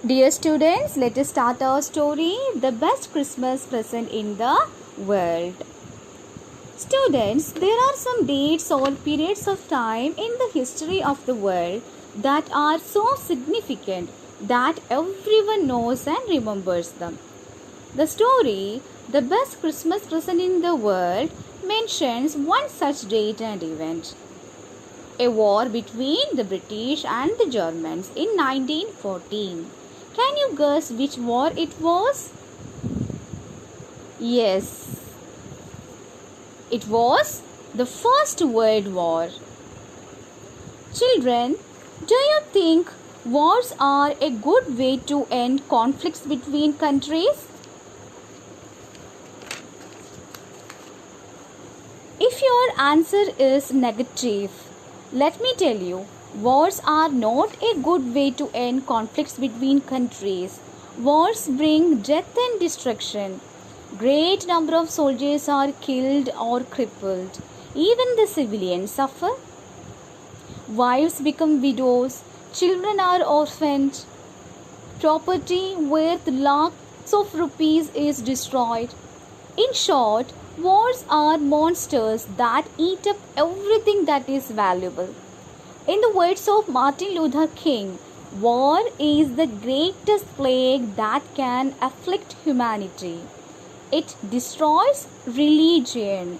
Dear students, let us start our story, The Best Christmas Present in the World. Students, there are some dates or periods of time in the history of the world that are so significant that everyone knows and remembers them. The story, The Best Christmas Present in the World, mentions one such date and event. A war between the British and the Germans in 1914. Can you guess which war it was? Yes, it was the First World War. Children, do you think wars are a good way to end conflicts between countries? If your answer is negative, let me tell you, wars are not a good way to end conflicts between countries. Wars bring death and destruction. Great number of soldiers are killed or crippled. Even the civilians suffer. Wives become widows. Children are orphaned. Property worth lakhs of rupees is destroyed. In short, wars are monsters that eat up everything that is valuable. In the words of Martin Luther King, war is the greatest plague that can afflict humanity. It destroys religion.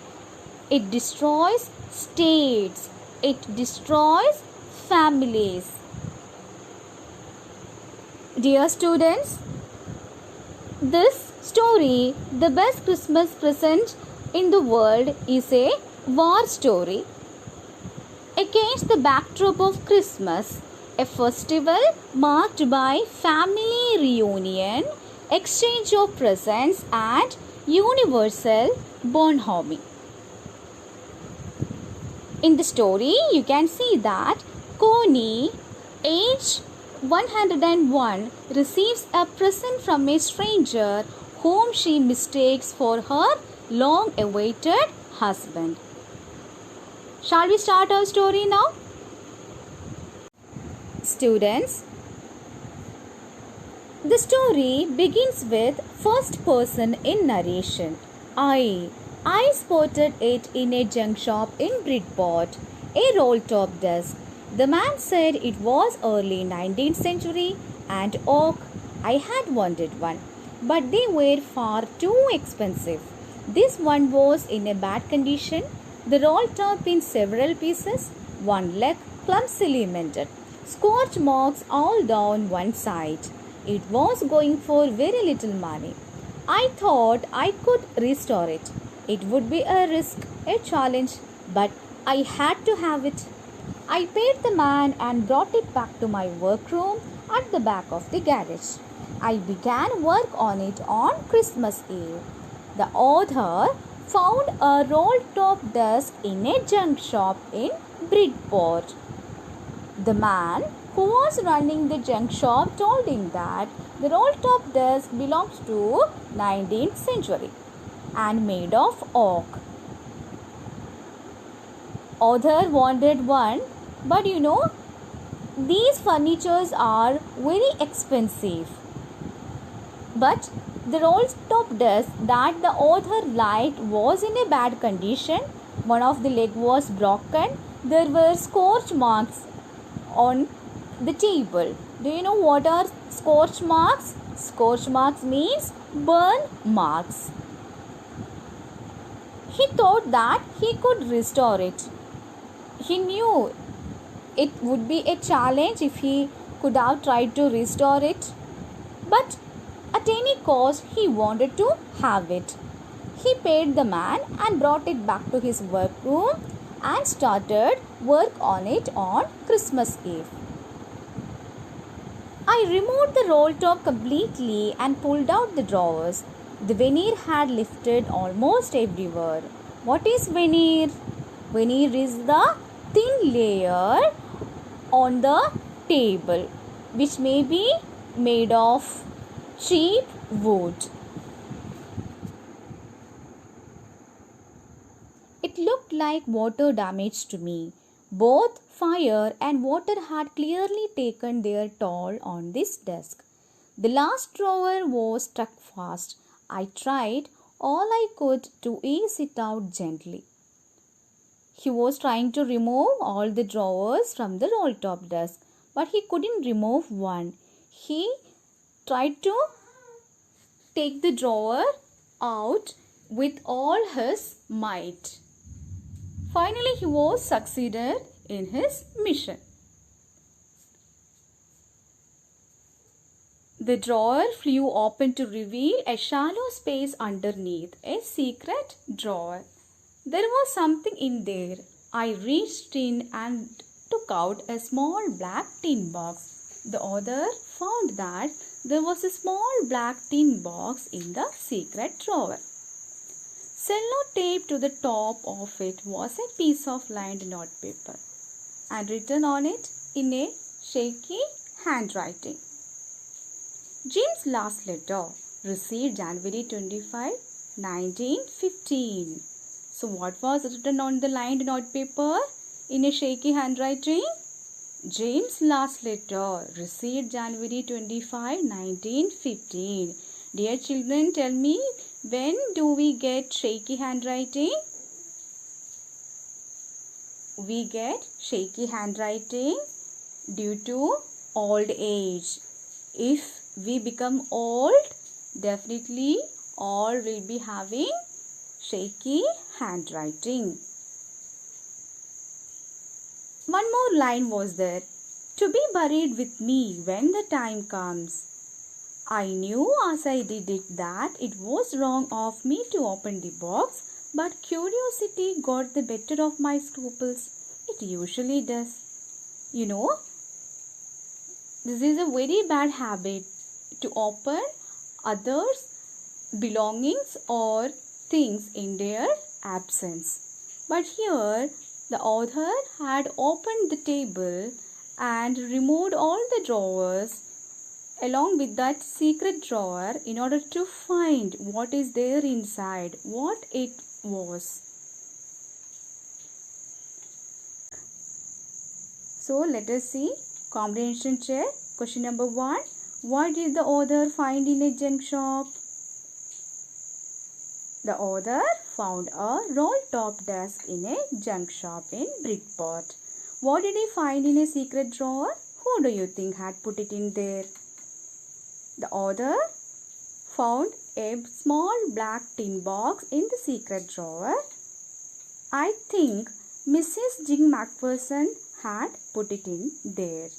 It destroys states. It destroys families. Dear students, this story, The Best Christmas Present in the World, is a war story. Against the backdrop of Christmas, a festival marked by family reunion, exchange of presents, and universal bonhomie. In the story, you can see that Connie, age 101, receives a present from a stranger whom she mistakes for her long-awaited husband. Shall we start our story now? Students, the story begins with first person in narration. I spotted it in a junk shop in Bridport, a roll-top desk. The man said it was early 19th century and oak. I had wanted one, but they were far too expensive. This one was in a bad condition. The roll top in several pieces, one leg clumsily mended, scorch marks all down one side. It was going for very little money. I thought I could restore it. It would be a risk, a challenge, but I had to have it. I paid the man and brought it back to my workroom at the back of the garage. I began work on it on Christmas Eve. The author found a roll-top desk in a junk shop in Bridport. The man who was running the junk shop told him that the roll-top desk belongs to 19th century and made of oak. Author wanted one, but these furnitures are very expensive. But the roll-top desk that the author liked was in a bad condition. One of the legs was broken. There were scorch marks on the table. Do you know what are scorch marks? Scorch marks means burn marks. He thought that he could restore it. He knew it would be a challenge if he could have tried to restore it. But at any cost, he wanted to have it. He paid the man and brought it back to his workroom and started work on it on Christmas Eve. I removed the roll top completely and pulled out the drawers. The veneer had lifted almost everywhere. What is veneer? Veneer is the thin layer on the table, which may be made of cheap wood. It looked like water damage to me. Both fire and water had clearly taken their toll on this desk. The last drawer was stuck fast. I tried all I could to ease it out gently. He was trying to remove all the drawers from the roll top desk, but he couldn't remove one. He tried to take the drawer out with all his might. Finally, he was succeeded in his mission. The drawer flew open to reveal a shallow space underneath, a secret drawer. There was something in there. I reached in and took out a small black tin box. The author found that there was a small black tin box in the secret drawer. Cellotape to the top of it was a piece of lined notepaper and written on it in a shaky handwriting. Jim's last letter, received January 25, 1915. So what was written on the lined notepaper in a shaky handwriting? Jim's last letter, received January 25, 1915. Dear children, tell me, when do we get shaky handwriting? We get shaky handwriting due to old age. If we become old, definitely all will be having shaky handwriting. One more line was there. To be buried with me when the time comes. I knew as I did it that it was wrong of me to open the box, but curiosity got the better of my scruples. It usually does. You know, this is a very bad habit to open others' belongings or things in their absence. But here the author had opened the table and removed all the drawers along with that secret drawer in order to find what is there inside, what it was. So let us see comprehension check. Question number 1. What did the author find in a junk shop? The author found a roll-top desk in a junk shop in Bridport. What did he find in a secret drawer? Who do you think had put it in there? The author found a small black tin box in the secret drawer. I think Mrs. Jing Macpherson had put it in there.